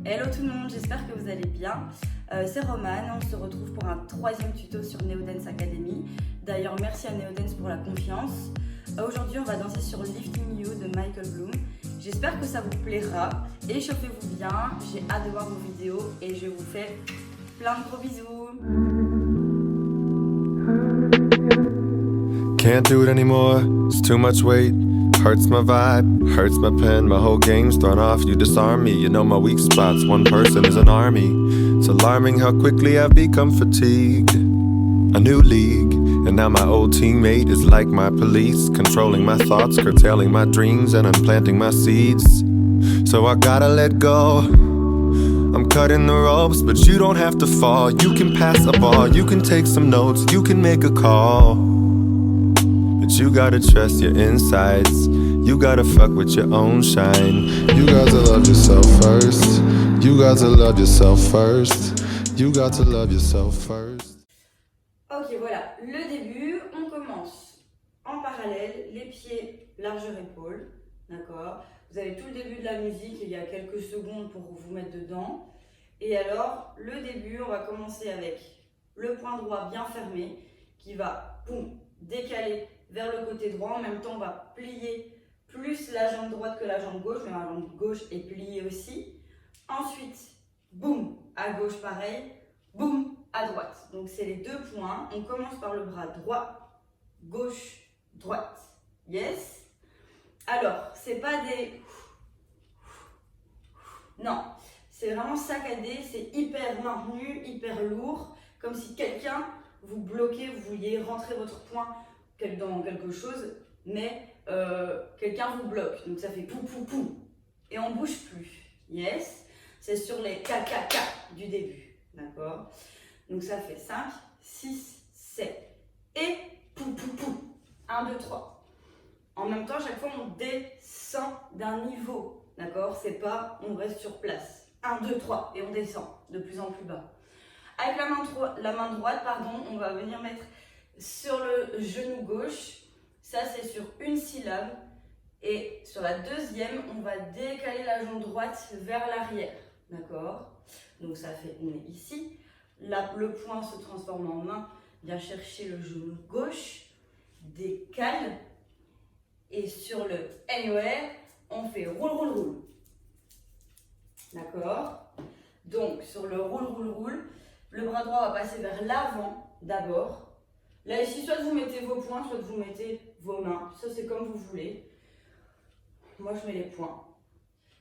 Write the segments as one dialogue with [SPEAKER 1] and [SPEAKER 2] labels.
[SPEAKER 1] Hello tout le monde, j'espère que vous allez bien. C'est Romane, on se retrouve pour un troisième tuto sur Neodance Academy. D'ailleurs, merci à Neodance pour la confiance. Aujourd'hui, on va danser sur Lifting You de Michael Bloom. J'espère que ça vous plaira. Échauffez-vous bien, j'ai hâte de voir vos vidéos et je vous fais plein de gros bisous.
[SPEAKER 2] Can't do it anymore, it's too much weight. Hurts my vibe, hurts my pen. My whole game's thrown off, you disarm me. You know my weak spots, one person is an army. It's alarming how quickly I've become fatigued. A new league, and now my old teammate is like my police, controlling my thoughts, curtailing my dreams, and implanting my seeds. So I gotta let go. I'm cutting the ropes, but you don't have to fall. You can pass a ball, you can take some notes, you can make a call. But you gotta trust your insides. You gotta fuck with your own shine. You gotta love yourself first. You gotta love yourself first. You gotta love yourself first.
[SPEAKER 1] Ok, voilà, le début, on commence en parallèle, les pieds largeur épaule, d'accord. Vous avez tout le début de la musique, il y a quelques secondes pour vous mettre dedans. Et alors, le début, on va commencer avec le point droit bien fermé qui va, boum, décaler vers le côté droit. En même temps, on va plier plus la jambe droite que la jambe gauche, mais la jambe gauche est pliée aussi. Ensuite, boum, à gauche pareil, boum, à droite. Donc c'est les deux points. On commence par le bras droit, gauche, droite. Yes? Alors, c'est pas des... Non, c'est vraiment saccadé, c'est hyper maintenu, hyper lourd, comme si quelqu'un vous bloquait, vous vouliez rentrer votre poing dans quelque chose, mais quelqu'un vous bloque. Donc ça fait pou pou pou. Et on bouge plus. Yes? C'est sur les KKK du début. D'accord? Donc ça fait 5, 6, 7. Et pou pou pou. 1, 2, 3. En même temps, chaque fois, on descend d'un niveau. D'accord? C'est pas on reste sur place. 1, 2, 3. Et on descend de plus en plus bas. Avec la main droite, on va venir mettre sur le genou gauche. Ça, c'est sur une syllabe. Et sur la deuxième, on va décaler la jambe droite vers l'arrière. D'accord? Donc ça fait, on est ici. Là, le poing se transforme en main. Vient chercher le genou gauche. Décale. Et sur le anywhere, on fait roule, roule, roule. D'accord? Donc, sur le roule, roule, roule, le bras droit va passer vers l'avant d'abord. Là, ici, soit vous mettez vos poings, soit vous mettez vos mains. Ça, c'est comme vous voulez. Moi, je mets les poings.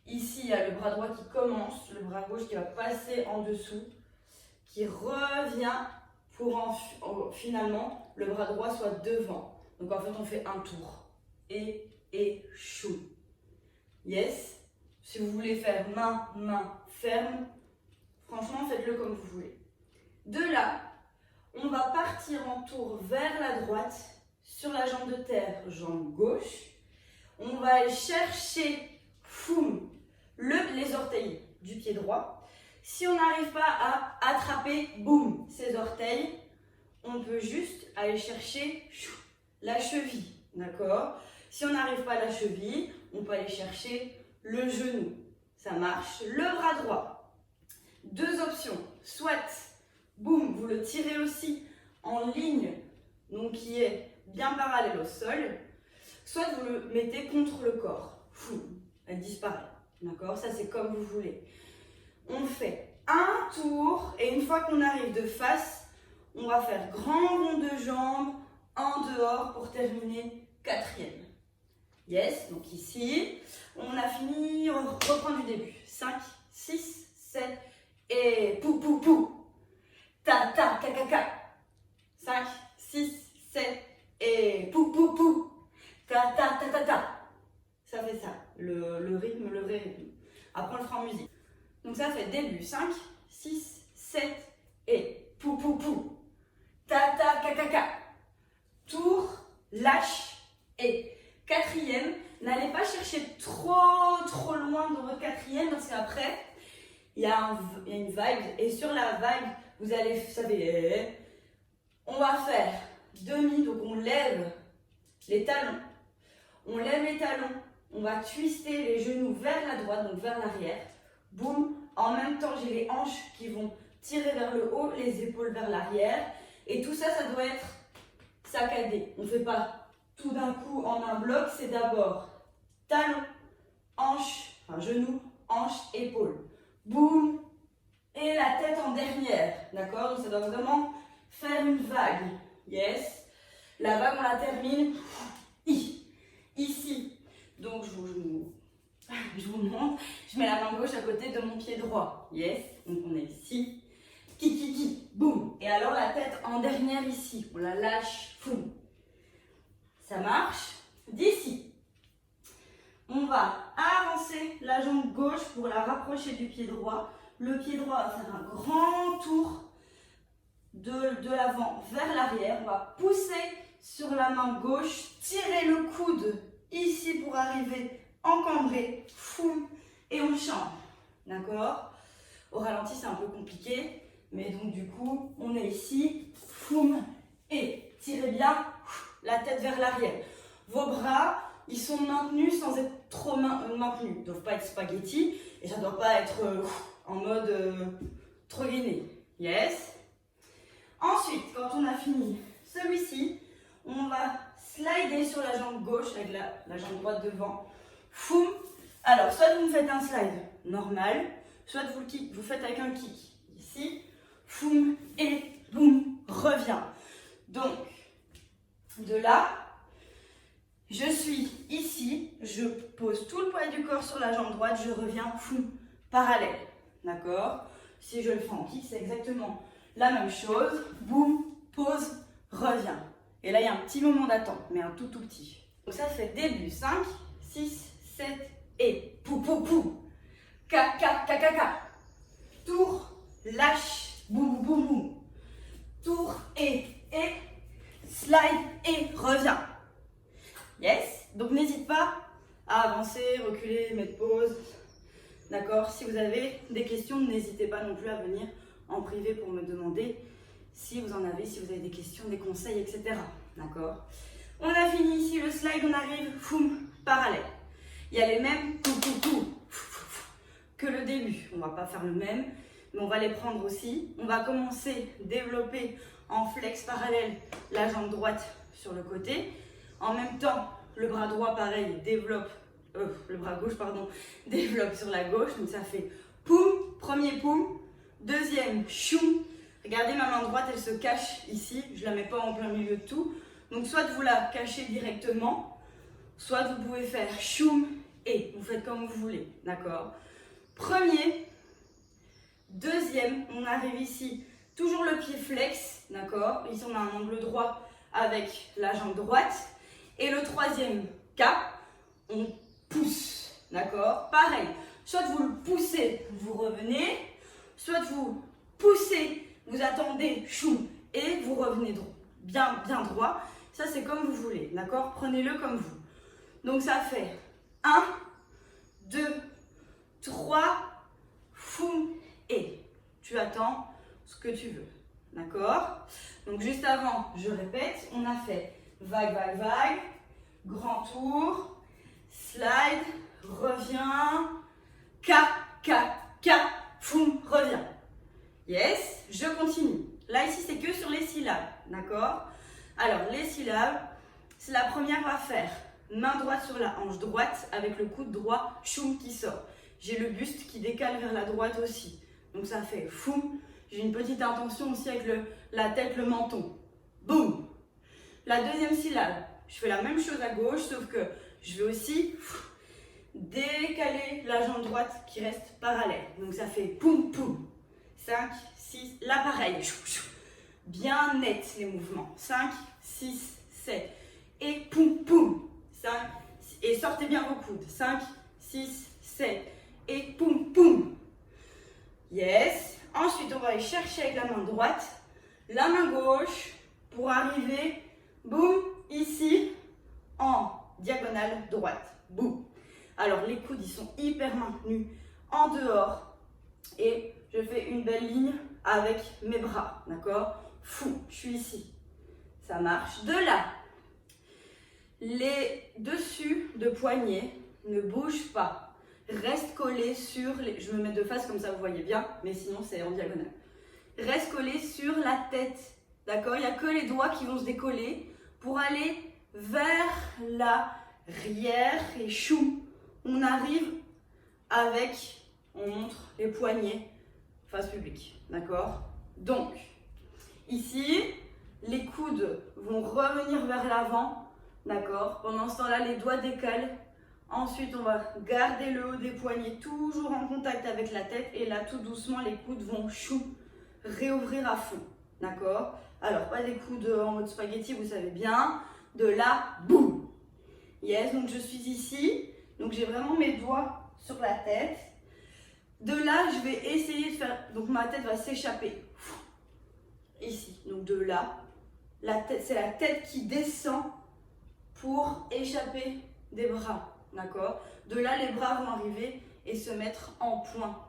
[SPEAKER 1] Ici, il y a le bras droit qui commence, le bras gauche qui va passer en dessous, qui revient pour finalement, le bras droit soit devant. Donc, en fait, on fait un tour. Et chou. Yes? Si vous voulez faire main, main, ferme, franchement, faites-le comme vous voulez. De là, on va partir en tour vers la droite, sur la jambe de terre, jambe gauche. On va aller chercher, foum, les orteils du pied droit. Si on n'arrive pas à attraper, boum, ces orteils, on peut juste aller chercher la cheville, d'accord? Si on n'arrive pas à la cheville, on peut aller chercher le genou. Ça marche. Le bras droit. Deux options. Soit, boum, vous le tirez aussi en ligne, donc qui est bien parallèle au sol. Soit vous le mettez contre le corps. Fou, elle disparaît. D'accord? Ça, c'est comme vous voulez. On fait un tour et une fois qu'on arrive de face, on va faire grand rond de jambes en dehors pour terminer quatrième. Yes, donc ici, on a fini, on reprend du début. 5, 6, 7 et pou pou pou. Ta ta ka ka ka. 5, 6, 7 et pou pou pou. Ta ta ta ta ta. Ça fait ça, le rythme, le vrai rythme. Après on le fera en musique. Donc ça fait début 5, 6, 7 et pou pou pou. Ta ta ka ka ka. Tour, lâche et quatrième. N'allez pas chercher trop loin dans votre quatrième parce qu'après il y a une vibe et sur la vibe vous allez, vous savez, on va faire demi, donc on lève les talons. On lève les talons, on va twister les genoux vers la droite, donc vers l'arrière. Boum, En même temps, j'ai les hanches qui vont tirer vers le haut, les épaules vers l'arrière. Et tout ça, ça doit être saccadé. On ne fait pas tout d'un coup en un bloc. C'est d'abord talon, hanche, enfin genou, hanche, épaule. Boum. Et la tête en dernière. D'accord? Donc ça doit vraiment faire une vague. Yes. La vague, on la termine ici. Donc je vous montre. Je mets la main gauche à côté de mon pied droit. Yes. Donc on est ici. Ki. Boum. Et alors la tête en dernière ici. On la lâche. Foum. Ça marche. D'ici. On va avancer la jambe gauche pour la rapprocher du pied droit. Le pied droit va faire un grand tour de l'avant vers l'arrière. On va pousser sur la main gauche, tirer le coude ici pour arriver encambré, foum, et on change. D'accord? Au ralenti, c'est un peu compliqué, mais donc du coup, on est ici, foum, et tirez bien la tête vers l'arrière. Vos bras, ils sont maintenus sans être trop maintenus. Ils ne doivent pas être spaghetti et ça ne doit pas être en mode trop gainé. Yes. Ensuite, quand on a fini celui-ci, on va slider sur la jambe gauche avec la jambe droite devant. Foum. Alors, soit vous me faites un slide normal, soit vous faites avec un kick. Ici, foum, et boum, reviens. Donc, de là, je suis ici, je pose tout le poids du corps sur la jambe droite, je reviens, foum, parallèle. D'accord? Si je le fais en kick, c'est exactement la même chose. Boum, pause, reviens. Et là, il y a un petit moment d'attente, mais un tout petit. Donc ça fait début 5, 6, 7 et pou. Ka. Tour, lâche, boum. Tour et slide et reviens. Yes. Donc n'hésite pas à avancer, reculer, mettre pause. D'accord? Si vous avez des questions, n'hésitez pas non plus à venir en privé pour me demander si vous en avez, si vous avez des questions, des conseils, etc. D'accord? On a fini ici le slide, on arrive, foum, parallèle. Il y a les mêmes pou que le début. On ne va pas faire le même, mais on va les prendre aussi. On va commencer à développer en flex parallèle la jambe droite sur le côté. En même temps, le bras droit, pareil, développe, le bras gauche, pardon, développe sur la gauche. Donc ça fait poum, premier poum, deuxième choum. Regardez, ma main droite, elle se cache ici. Je ne la mets pas en plein milieu de tout. Donc soit vous la cachez directement, soit vous pouvez faire choum et vous faites comme vous voulez. D'accord? Premier, deuxième, on arrive ici, toujours le pied flex. D'accord? Ici, on a un angle droit avec la jambe droite. Et le troisième cas, on pousse. D'accord? Pareil, soit vous le poussez, vous revenez, soit vous poussez, vous attendez, choum, et vous revenez droit. Bien droit. Ça, c'est comme vous voulez. D'accord? Prenez-le comme vous. Donc, ça fait 1, 2, 3, foum, et tu attends ce que tu veux. D'accord? Donc, juste avant, je répète, on a fait vague, grand tour, slide, reviens, ka, foum, reviens. Yes, je continue. Là, ici, c'est que sur les syllabes, d'accord? Alors, les syllabes, c'est la première, on va faire main droite sur la hanche droite avec le coude droit, choum qui sort. J'ai le buste qui décale vers la droite aussi. Donc, ça fait foum. J'ai une petite intention aussi avec la tête, le menton. Boum. La deuxième syllabe, je fais la même chose à gauche, sauf que je vais aussi décaler la jambe droite qui reste parallèle. Donc, ça fait poum. 5, 6, là pareil. Bien net les mouvements. 5, 6, 7. Et poum. 5, et sortez bien vos coudes. 5, 6, 7. Et poum. Yes. Ensuite, on va aller chercher avec la main droite, la main gauche, pour arriver, boum, ici, en diagonale droite. Boum. Alors, les coudes, ils sont hyper maintenus en dehors. Et je fais une belle ligne avec mes bras, d'accord? Fou, je suis ici. Ça marche. De là, les dessus de poignet ne bougent pas. reste collé sur les... Je me mets de face comme ça vous voyez bien, mais sinon c'est en diagonale. Reste collé sur la tête, d'accord? Il n'y a que les doigts qui vont se décoller pour aller vers l'arrière et chou. On arrive avec, on montre les poignets face publique, d'accord? Donc, ici, les coudes vont revenir vers l'avant, d'accord? Pendant ce temps-là, les doigts décalent. Ensuite, on va garder le haut des poignets toujours en contact avec la tête. Et là, tout doucement, les coudes vont réouvrir à fond, d'accord? Alors, pas des coudes en mode spaghetti, vous savez bien. De là, boum! Yes, donc je suis ici. Donc, j'ai vraiment mes doigts sur la tête. De là, je vais essayer de faire... Donc, ma tête va s'échapper. Ici. Donc, de là, c'est la tête qui descend pour échapper des bras. D'accord? De là, les bras vont arriver et se mettre en point.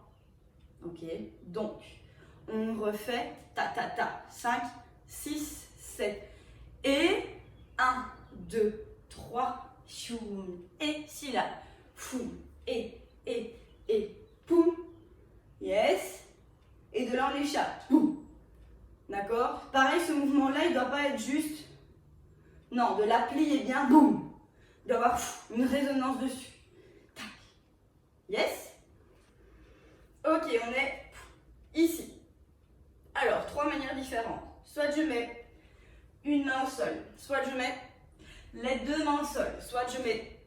[SPEAKER 1] Ok? Donc, on refait ta ta ta. 5, 6, 7. Et 1, 2, 3, choum. Et syllabe. Foum. Et, poum. Yes. Et de là, on échappe. Poum. D'accord? Pareil, ce mouvement-là, il ne doit pas être juste. Non, de la plier bien. Boum. Il doit y avoir une résonance dessus. Tac. Yes? Ok, on est ici. Alors, 3 manières différentes. Soit je mets une main au sol, soit je mets les 2 mains au sol, soit je mets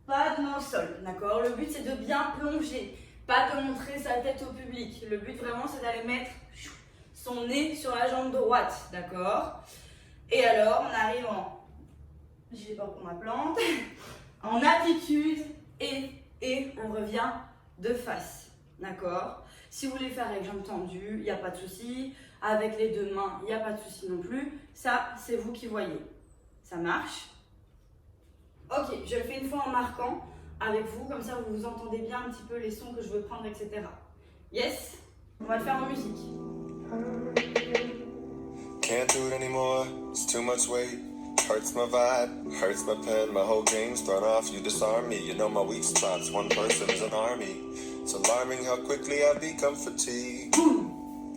[SPEAKER 1] pas de main au sol. D'accord? Le but, c'est de bien plonger, pas de montrer sa tête au public. Le but, vraiment, c'est d'aller mettre son nez sur la jambe droite. D'accord? Et alors, on arrive en... Je sais pas pour ma plante. En attitude et on revient de face. D'accord? Si vous voulez faire avec jambes tendues, il n'y a pas de souci. Avec les 2 mains, il n'y a pas de souci non plus. Ça, c'est vous qui voyez. Ça marche? Ok, je le fais une fois en marquant avec vous. Comme ça, vous entendez bien un petit peu les sons que je veux prendre, etc. Yes? On va le faire en musique.
[SPEAKER 2] Can't do it anymore, it's too much weight. Hurts my vibe, hurts my pen. My whole game's thrown off, you disarm me. You know my weak spots, one person is an army. It's alarming how quickly I become fatigued.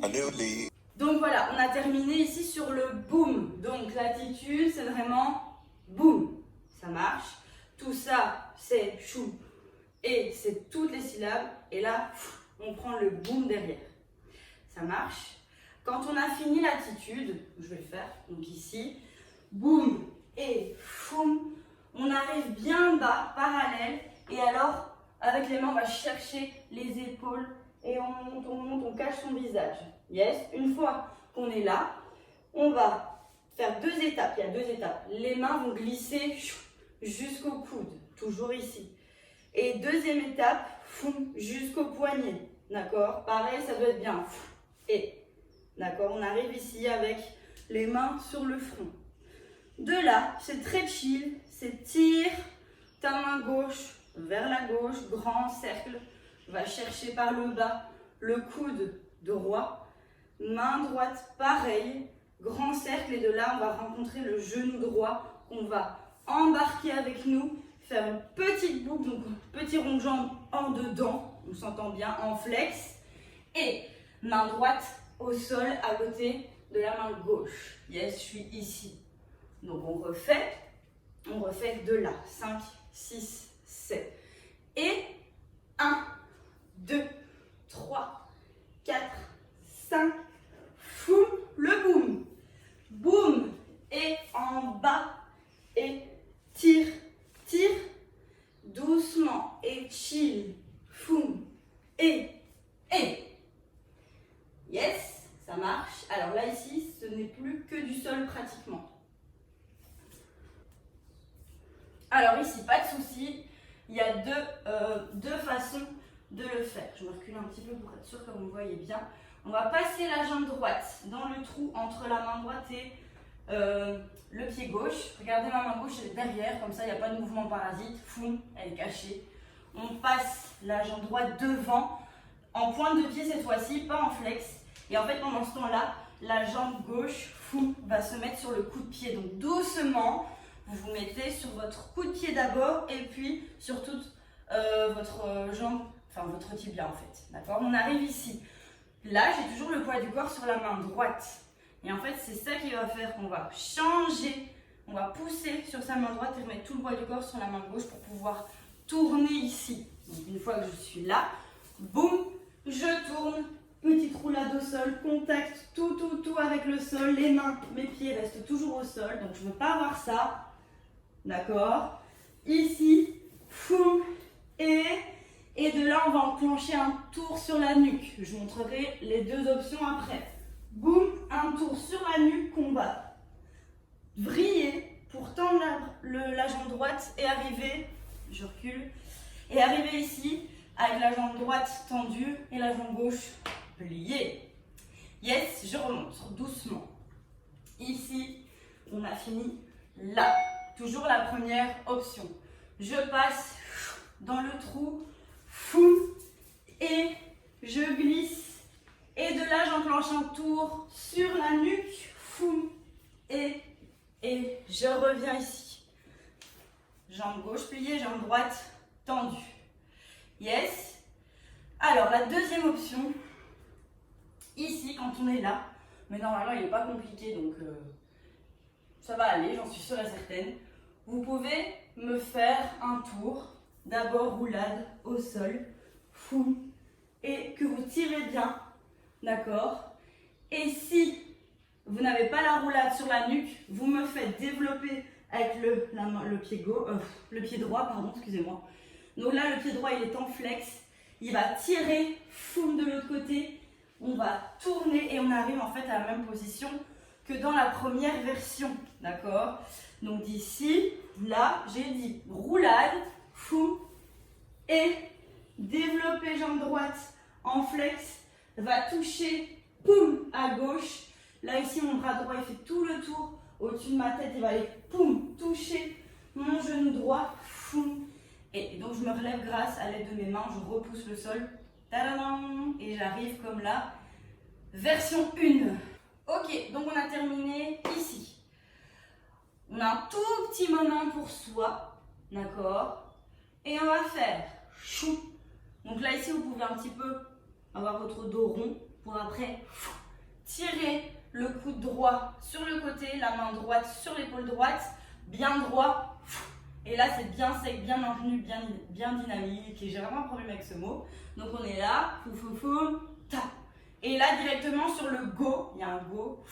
[SPEAKER 2] A new lead.
[SPEAKER 1] Donc voilà, on a terminé ici sur le boom. Donc l'attitude, c'est vraiment boom. Ça marche. Tout ça, c'est chou. Et c'est toutes les syllabes. Et là, on prend le boom derrière. Ça marche. Quand on a fini l'attitude, je vais le faire, donc ici, boum et foum, on arrive bien bas, parallèle, et alors, avec les mains, on va chercher les épaules, et on monte, on cache son visage. Yes? Une fois qu'on est là, on va faire 2 étapes, il y a 2 étapes. Les mains vont glisser jusqu'au coude, toujours ici. Et deuxième étape, foum, jusqu'au poignet, d'accord? Pareil, ça doit être bien, et... D'accord, on arrive ici avec les mains sur le front. De là, c'est très chill, c'est tire ta main gauche vers la gauche, grand cercle, va chercher par le bas le coude droit, main droite pareil, grand cercle et de là on va rencontrer le genou droit qu'on va embarquer avec nous, faire une petite boucle, donc petit rond de jambe en dedans, on s'entend bien, en flex et main droite au sol à côté de la main gauche. Yes, je suis ici. Donc on refait de là. 5, 6, 7. Et 1, 2, 3, 4, 5. Foum, le boum. Boum. Et en bas. Et tire, tire. Doucement. Et chill. Foum. Et. Yes, ça marche. Alors là, ici, ce n'est plus que du sol pratiquement. Alors ici, pas de souci. Il y a deux façons de le faire. Je me recule un petit peu pour être sûr que vous me voyez bien. On va passer la jambe droite dans le trou entre la main droite et le pied gauche. Regardez, ma main gauche, elle est derrière. Comme ça, il n'y a pas de mouvement parasite. Foum, elle est cachée. On passe la jambe droite devant. En pointe de pied cette fois-ci, pas en flex. Et en fait, pendant ce temps-là, la jambe gauche va se mettre sur le coup de pied. Donc doucement, vous vous mettez sur votre coup de pied d'abord et puis sur toute votre jambe, enfin votre tibia en fait. D'accord? On arrive ici. Là, j'ai toujours le poids du corps sur la main droite. Et en fait, c'est ça qui va faire qu'on va changer. On va pousser sur sa main droite et remettre tout le poids du corps sur la main gauche pour pouvoir tourner ici. Donc une fois que je suis là, boum, je tourne. Petite roulade au sol, contact, tout avec le sol. Les mains, mes pieds restent toujours au sol. Donc je ne veux pas avoir ça. D'accord? Ici, foum, et de là, on va enclencher un tour sur la nuque. Je montrerai les deux options après. Boum, un tour sur la nuque qu'on va vriller pour tendre la jambe droite et arriver, je recule, et arriver ici avec la jambe droite tendue et la jambe gauche pliée. Yes, je remonte doucement. Ici, on a fini là. Toujours la première option. Je passe dans le trou, fou, et je glisse. Et de là, j'enclenche un tour sur la nuque, fou, et je reviens ici. Jambe gauche pliée, jambe droite tendue. Yes. Alors, la deuxième option, ici, quand on est là, mais normalement, il n'est pas compliqué, donc ça va aller, j'en suis sûre et certaine. Vous pouvez me faire un tour, d'abord roulade au sol, fou, et que vous tirez bien, d'accord? Et si vous n'avez pas la roulade sur la nuque, vous me faites développer avec le pied droit, pardon, excusez-moi. Donc là, le pied droit, il est en flex, il va tirer, fou, de l'autre côté, on va tourner et on arrive en fait à la même position que dans la première version, d'accord? Donc d'ici, là, j'ai dit roulade, fou, et développer jambe droite en flex, va toucher, poum, à gauche. Là, ici, mon bras droit, il fait tout le tour au-dessus de ma tête, il va aller, poum, toucher mon genou droit, fou. Et donc, je me relève grâce à l'aide de mes mains, je repousse le sol, tadam, et j'arrive comme là, version 1. Ok, donc on a terminé ici. On a un tout petit moment pour soi, d'accord? Et on va faire chou. Donc là, ici, vous pouvez un petit peu avoir votre dos rond pour après tirer le coude droit sur le côté, la main droite sur l'épaule droite, bien droit. Et là, c'est bien sec, bien maintenu, bien dynamique. Et j'ai vraiment un problème avec ce mot. Donc on est là, tap. Et là, directement sur le go, il y a un go,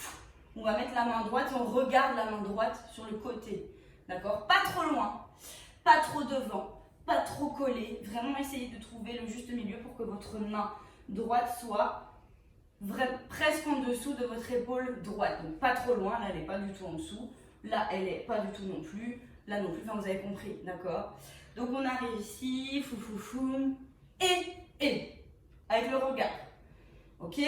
[SPEAKER 1] on va mettre la main droite et on regarde la main droite sur le côté. D'accord? Pas trop loin, pas trop devant, pas trop collé. Vraiment essayez de trouver le juste milieu pour que votre main droite soit presque en dessous de votre épaule droite. Donc pas trop loin, là elle n'est pas du tout en dessous. Là elle n'est pas du tout non plus. Là non plus, enfin vous avez compris, d'accord? Donc on arrive ici, et avec le regard. Ok?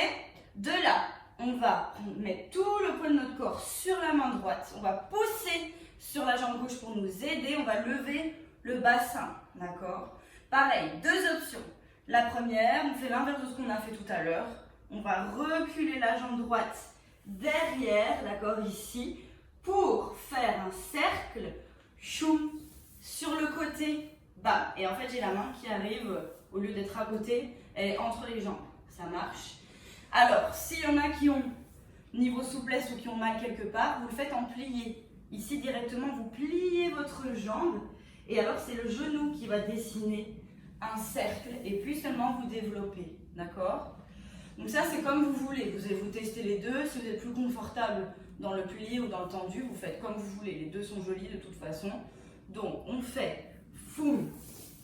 [SPEAKER 1] De là, on va mettre tout le poids de notre corps sur la main droite. On va pousser sur la jambe gauche pour nous aider. On va lever le bassin. D'accord? Pareil, deux options. La première, on fait l'inverse de ce qu'on a fait tout à l'heure. On va reculer la jambe droite derrière, d'accord, ici, pour faire un cercle, choum, sur le côté, bas. Et en fait, j'ai la main qui arrive, au lieu d'être à côté, elle est entre les jambes. Ça marche. Alors, s'il y en a qui ont niveau souplesse ou qui ont mal quelque part, vous le faites en plié. Ici, directement, vous pliez votre jambe et alors c'est le genou qui va dessiner un cercle et puis seulement vous développez. D'accord? Donc ça, c'est comme vous voulez. Vous testez les deux. Si vous êtes plus confortable dans le plié ou dans le tendu, vous faites comme vous voulez. Les deux sont jolis de toute façon. Donc, on fait foum.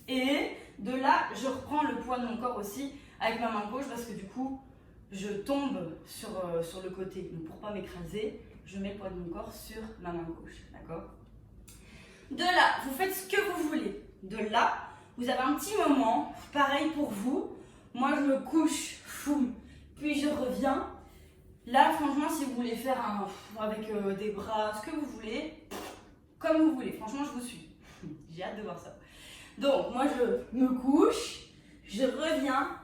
[SPEAKER 1] Et de là, je reprends le poids de mon corps aussi avec ma main gauche parce que du coup, je tombe sur le côté. Donc pour ne pas m'écraser, je mets le poids de mon corps sur ma main gauche. D'accord? De là, vous faites ce que vous voulez. De là, vous avez un petit moment, pareil pour vous. Moi, je me couche, foum, puis je reviens. Là, franchement, si vous voulez faire avec des bras, ce que vous voulez, comme vous voulez. Franchement, je vous suis. J'ai hâte de voir ça. Donc, moi, je me couche. Je reviens,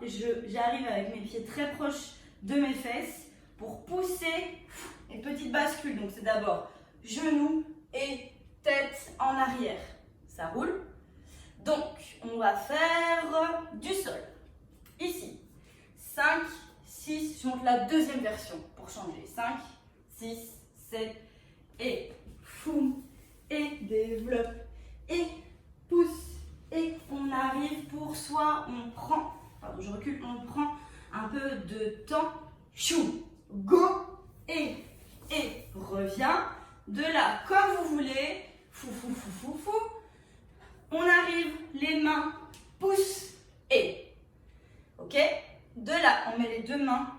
[SPEAKER 1] j'arrive avec mes pieds très proches de mes fesses pour pousser une petite bascule. Donc c'est d'abord genou et tête en arrière. Ça roule. Donc, on va faire du sol. Ici, 5, 6, je montre la deuxième version pour changer. 5, 6, 7, et foum, et développe, et pousse, et on arrive pour soi, on prend, pardon, je recule, on prend un peu de temps, chou, go, et reviens, de là, comme vous voulez, fou, fou, fou, fou, fou, on arrive, les mains, pousse, et, ok, de là, on met les deux mains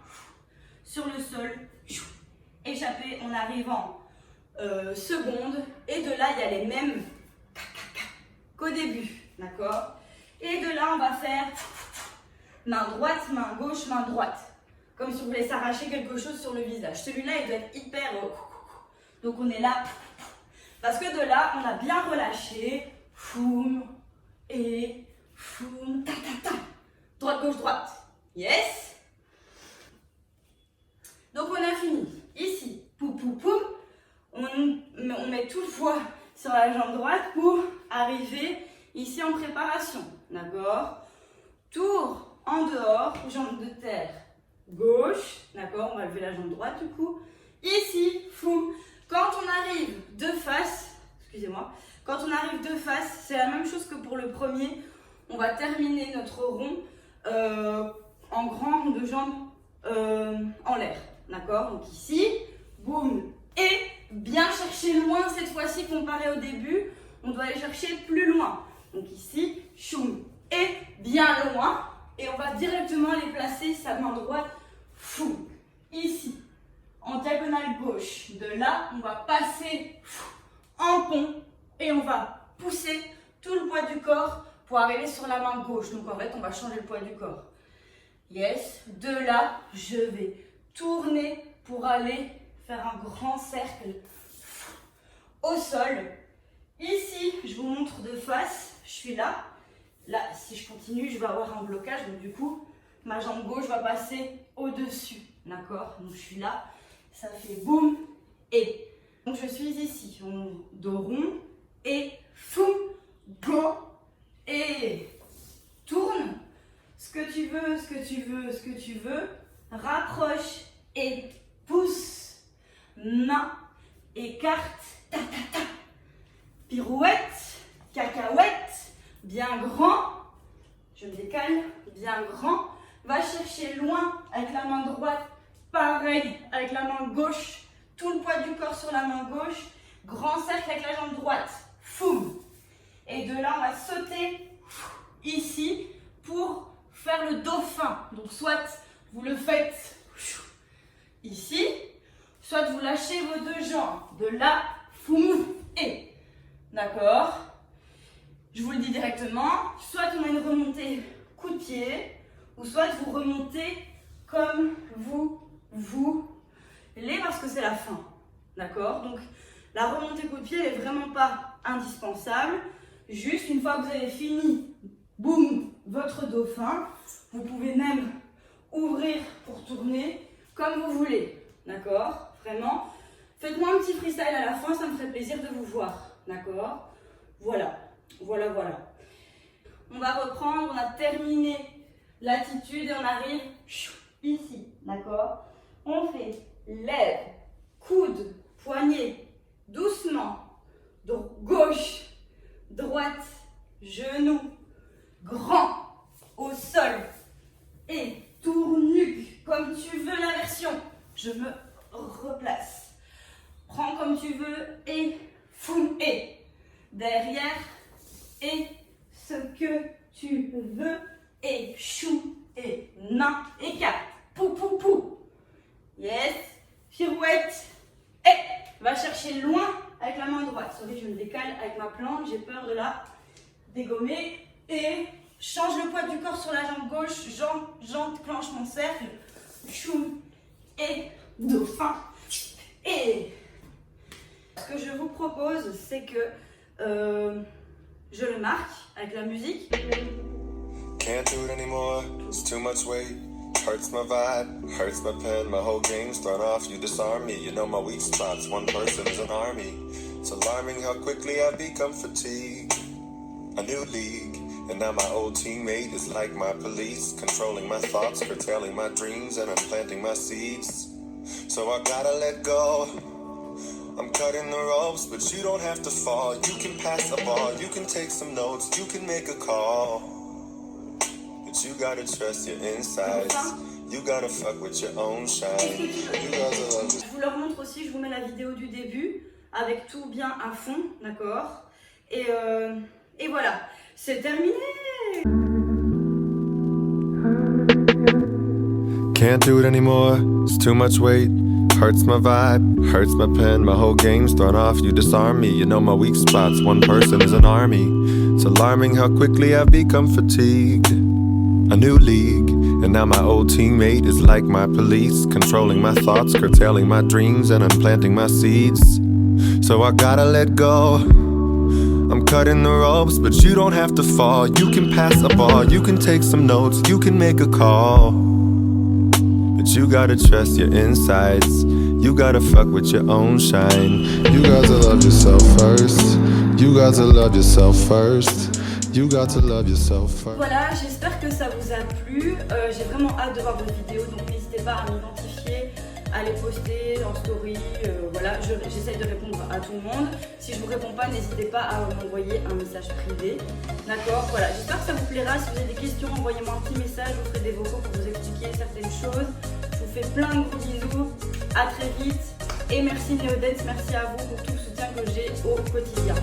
[SPEAKER 1] sur le sol, chou, échappé, on arrive en seconde, et de là, il y a les mêmes qu'au début, d'accord? Et de là, on va faire main droite, main gauche, main droite. Comme si on voulait s'arracher quelque chose sur le visage. Celui-là, il doit être hyper... Donc, on est là. Parce que de là, on a bien relâché. Foum, et foum, ta, ta, ta. Droite, gauche, droite. Yes. Donc, on a fini. Ici, poum, poum, poum. On met tout le poids sur la jambe droite pour arriver ici en préparation. D'accord? Tour en dehors, jambe de terre gauche. D'accord? On va lever la jambe droite du coup. Ici, foum. Quand on arrive de face, excusez-moi, quand on arrive de face, c'est la même chose que pour le premier. On va terminer notre rond en grand rond de jambes en l'air. D'accord? Donc ici, boum, et bien chercher loin cette fois-ci comparé au début. On doit aller chercher plus loin. Donc ici, choum, et bien loin. Et on va directement les placer, sa main droite, fou, ici, en diagonale gauche. De là, on va passer en pont et on va pousser tout le poids du corps pour arriver sur la main gauche. Donc en fait, on va changer le poids du corps. Yes. De là, je vais tourner pour aller faire un grand cercle au sol. Ici, je vous montre de face, je suis là. Là, si je continue, je vais avoir un blocage. Donc du coup, ma jambe gauche va passer au-dessus. D'accord? Donc je suis là. Ça fait boum et. Donc je suis ici. Dos rond et foum, go et tourne. Ce que tu veux, ce que tu veux, ce que tu veux. Rapproche et pousse. Main, écarte, ta ta ta. Pirouette, cacahuète, bien grand. Je me décale, bien grand. Va chercher loin avec la main droite. Pareil avec la main gauche. Tout le poids du corps sur la main gauche. Grand cercle avec la jambe droite. Foum. Et de là, on va sauter ici pour faire le dauphin. Donc, soit vous le faites ici, soit vous lâchez vos deux jambes. De là, foum, et. D'accord? Je vous le dis directement. Soit on a une remontée coup de pied, ou soit vous remontez comme vous voulez, parce que c'est la fin. D'accord? Donc, la remontée coup de pied n'est vraiment pas indispensable. Juste une fois que vous avez fini, boum, votre dauphin, vous pouvez même ouvrir pour tourner comme vous voulez. D'accord? Vraiment. Faites-moi un petit freestyle à la fin, ça me ferait plaisir de vous voir. D'accord? Voilà. Voilà, voilà. On va reprendre, on a terminé l'attitude et on arrive ici. D'accord? On fait lèvres, coude, poignet, doucement. Gauche, droite, genou, grand, au sol. Et tourne nuque, comme tu veux la version. Je me replace. Prends comme tu veux et foum et. Derrière et ce que tu veux et chou et main et cap. Pou pou pou. Yes. Pirouette. Et va chercher loin avec la main droite. Sorry, je me décale avec ma planche. J'ai peur de la dégommer. Et change le poids du corps sur la jambe gauche. J'enclenche mon cercle. Chou et dauphin. Et ce que je vous propose, c'est que je le marque avec la musique.
[SPEAKER 2] Can't do it anymore, it's too much weight. Hurts my vibe, hurts my pen. My whole game's thrown off, you disarm me. You know my weak spots, one person is an army. It's alarming how quickly I become fatigued. A new league, and now my old teammate is like my police, controlling my thoughts, curtailing my dreams, and I'm planting my seeds. So I gotta let go. I'm cutting the ropes, but you don't have to fall. You can pass the ball, you can take some notes, you can make a call. But you gotta trust your insides. You gotta fuck with your own shine.
[SPEAKER 1] Je vous le remontre aussi, je vous mets la vidéo du début avec tout bien à fond, d'accord? Et voilà, c'est terminé.
[SPEAKER 2] Can't do it anymore, it's too much weight. Hurts my vibe, hurts my pen. My whole game's thrown off, you disarm me. You know my weak spots, one person is an army. It's alarming how quickly I've become fatigued. A new league, and now my old teammate is like my police, controlling my thoughts, curtailing my dreams, and I'm planting my seeds. So I gotta let go. I'm cutting the ropes, but you don't have to fall. You can pass the ball, you can take some notes, you can make a call. But you gotta trust your insides. You gotta fuck with your own shine.
[SPEAKER 3] You got to love yourself first. You got to love yourself first. You got to love yourself first.
[SPEAKER 1] Voilà, j'espère que ça vous a plu. J'ai vraiment hâte de voir vos vidéos, donc n'hésitez pas à m'identifier, à les poster en story. Voilà, j'essaye de répondre à tout le monde. Si je vous réponds pas, n'hésitez pas à m'envoyer un message privé. D'accord, voilà, j'espère que ça vous plaira. Si vous avez des questions, envoyez-moi un petit message. Je vous ferai des vocaux pour vous expliquer certaines choses. Je vous fais plein de gros bisous. À très vite. Et merci Neodance, merci à vous pour tout le soutien que j'ai au quotidien.